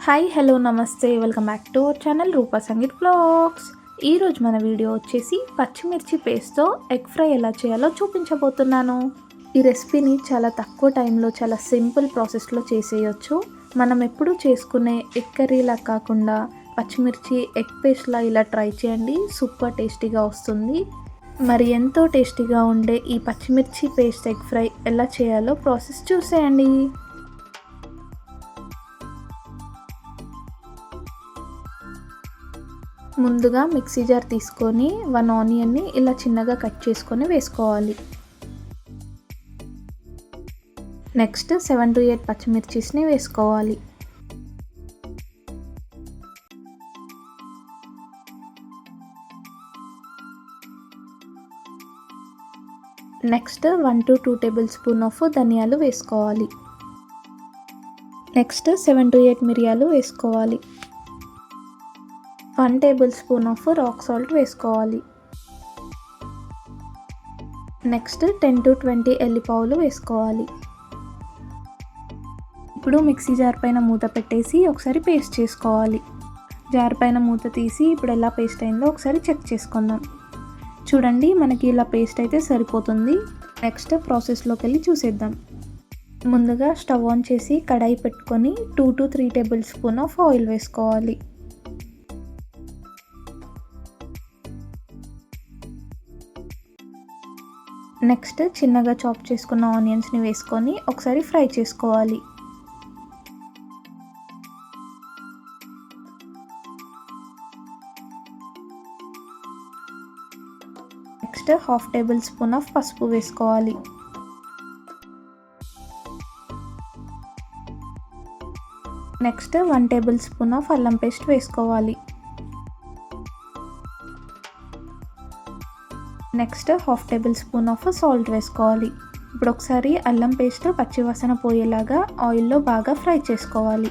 Hi hello నమస్తే welcome back to our channel Rupa Sangeet blogs. ఈరోజు మన వీడియో వచ్చేసి పచ్చిమిర్చి పేస్ట్తో ఎగ్ ఫ్రై ఎలా చేయాలో చూపించబోతున్నాను. ఈ రెసిపీని చాలా తక్కువ టైంలో చాలా సింపుల్ ప్రాసెస్లో చేసేయచ్చు. మనం ఎప్పుడు చేసుకునే ఎగ్ కర్రీలా కాకుండా పచ్చిమిర్చి ఎగ్ పేస్ట్లా ఇలా ట్రై చేయండి, సూపర్ టేస్టీగా వస్తుంది. మరి ఎంతో టేస్టీగా ఉండే ఈ పచ్చిమిర్చి పేస్ట్ ఎగ్ ఫ్రై ఎలా చేయాలో ప్రాసెస్ చూసేయండి. ముందుగా మిక్సీ జార్ తీసుకొని 1 ఆనియన్ని ఇలా చిన్నగా కట్ చేసుకొని వేసుకోవాలి. నెక్స్ట్ 7 to 8 పచ్చిమిర్చిని వేసుకోవాలి. Next 1 to 2 table spoon of ధనియాలు వేసుకోవాలి. నెక్స్ట్ 7 to 8 మిరియాలు వేసుకోవాలి. 1 table spoon of rock salt వేసుకోవాలి. నెక్స్ట్ 10 to 20 ఎల్లిపావులు వేసుకోవాలి. ఇప్పుడు మిక్సీ జార్ పైన మూత పెట్టేసి ఒకసారి పేస్ట్ చేసుకోవాలి. జార్ పైన మూత తీసి ఇప్పుడు ఎలా పేస్ట్ అయిందో ఒకసారి చెక్ చేసుకుందాం. చూడండి, మనకి ఇలా పేస్ట్ అయితే సరిపోతుంది. నెక్స్ట్ ప్రాసెస్లోకి వెళ్ళి చూసేద్దాం. ముందుగా స్టవ్ ఆన్ చేసి కడాయి పెట్టుకొని 2 to 3 table spoon of oil వేసుకోవాలి. నెక్స్ట్ చిన్నగా చాప్ చేసుకున్న ఆనియన్స్ని వేసుకొని ఒకసారి ఫ్రై చేసుకోవాలి. నెక్స్ట్ 1/2 టేబుల్ స్పూన్ ఆఫ్ పసుపు వేసుకోవాలి. నెక్స్ట్ 1 టేబుల్ స్పూన్ ఆఫ్ అల్లం పేస్ట్ వేసుకోవాలి. Next 1/2 table spoon of salt వేసుకోవాలి. ఇప్పుడు ఒకసారి అల్లం పేస్ట్ పచ్చివాసన పోయేలాగా ఆయిల్లో బాగా ఫ్రై చేసుకోవాలి.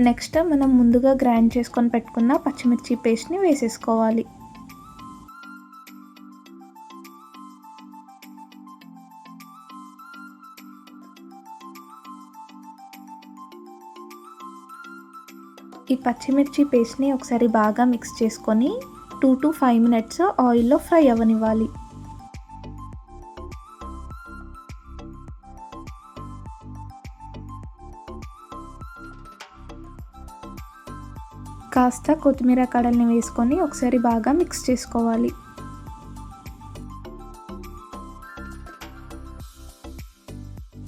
నెక్స్ట్ మనం ముందుగా గ్రైండ్ చేసుకొని పెట్టుకున్న పచ్చిమిర్చి పేస్ట్ని వేసేసుకోవాలి. ఈ పచ్చిమిర్చి పేస్ట్ని ఒకసారి బాగా మిక్స్ చేసుకొని 2 to 5 మినిట్స్ ఆయిల్లో ఫ్రై అవ్వనివ్వాలి. కాస్త కొత్తిమీర కడల్ని వేసుకొని ఒకసారి బాగా మిక్స్ చేసుకోవాలి.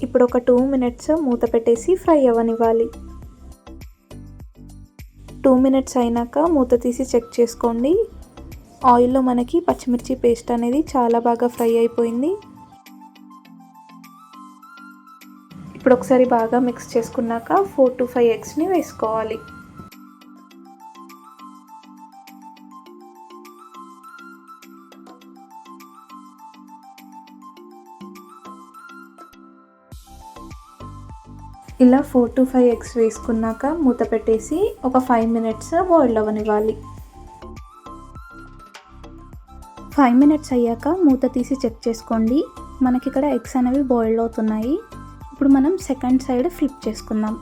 ఇప్పుడు ఒక 2 మినిట్స్ మూత పెట్టేసి ఫ్రై అవ్వనివ్వాలి. 2 మినిట్స్ అయినాక మూత తీసి చెక్ చేసుకోండి. ఆయిల్లో మనకి పచ్చిమిర్చి పేస్ట్ అనేది చాలా బాగా ఫ్రై అయిపోయింది. ఇప్పుడు ఒకసారి బాగా మిక్స్ చేసుకున్నాక 4 to 5 ఎగ్స్ని వేసుకోవాలి. ఇలా 4 to 5 ఎగ్స్ వేసుకున్నాక మూత పెట్టేసి ఒక 5 మినిట్స్ బాయిల్ అవ్వనివ్వాలి. 5 మినిట్స్ అయ్యాక మూత తీసి చెక్ చేసుకోండి. మనకి ఇక్కడ ఎగ్స్ అనేవి బాయిల్ అవుతున్నాయి. ఇప్పుడు మనం సెకండ్ సైడ్ ఫ్లిప్ చేసుకుందాం.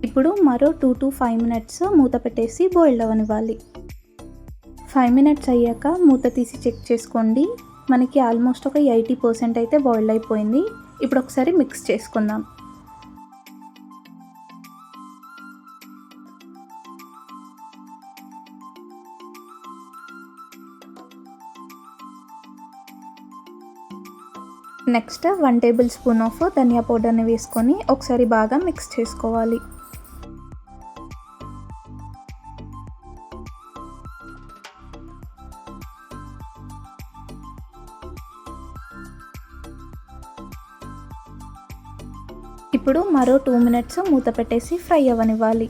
ఇప్పుడు మరో 2 to 5 మినిట్స్ మూత పెట్టేసి బాయిల్ అవ్వనివ్వాలి. 5 మినిట్స్ అయ్యాక మూత తీసి చెక్ చేసుకోండి. మనకి ఆల్మోస్ట్ ఒక 80% అయితే బాయిల్ అయిపోయింది. ఇప్పుడు ఒకసారి మిక్స్ చేసుకుందాం. నెక్స్ట్ 1 టేబుల్ స్పూన్ ఆఫ్ ధనియా పౌడర్ని వేసుకొని ఒకసారి బాగా మిక్స్ చేసుకోవాలి. ఇప్పుడు మరో 2 మినిట్స్ మూత పెట్టేసి ఫ్రై అవ్వనివ్వాలి.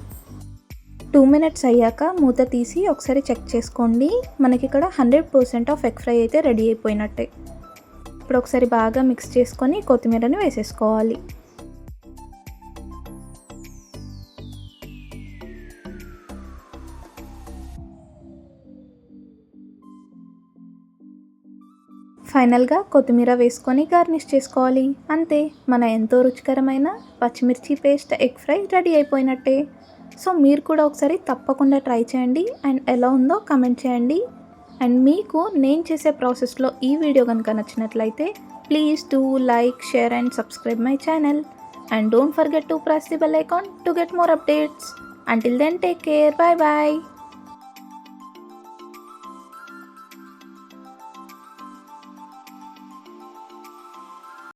2 మినిట్స్ అయ్యాక మూత తీసి ఒకసారి చెక్ చేసుకోండి. మనకి ఇక్కడ 100% ఆఫ్ ఎగ్ ఫ్రై అయితే రెడీ అయిపోయినట్టే. ఇప్పుడు ఒకసారి బాగా మిక్స్ చేసుకొని కొత్తిమీరని వేసేసుకోవాలి. ఫైనల్గా కొత్తిమీర వేసుకొని గార్నిష్ చేసుకోవాలి. అంతే, మన ఎంతో రుచికరమైన పచ్చిమిర్చి పేస్ట్ ఎగ్ ఫ్రై రెడీ అయిపోయినట్టే. సో మీరు కూడా ఒకసారి తప్పకుండా ట్రై చేయండి అండ్ ఎలా ఉందో కమెంట్ చేయండి. అండ్ మీకు నేను చేసే ప్రాసెస్లో ఈ వీడియో కనుక నచ్చినట్లయితే please do like, share and subscribe my channel. And don't forget to press the bell icon to get more updates. Until then, take care. Bye bye.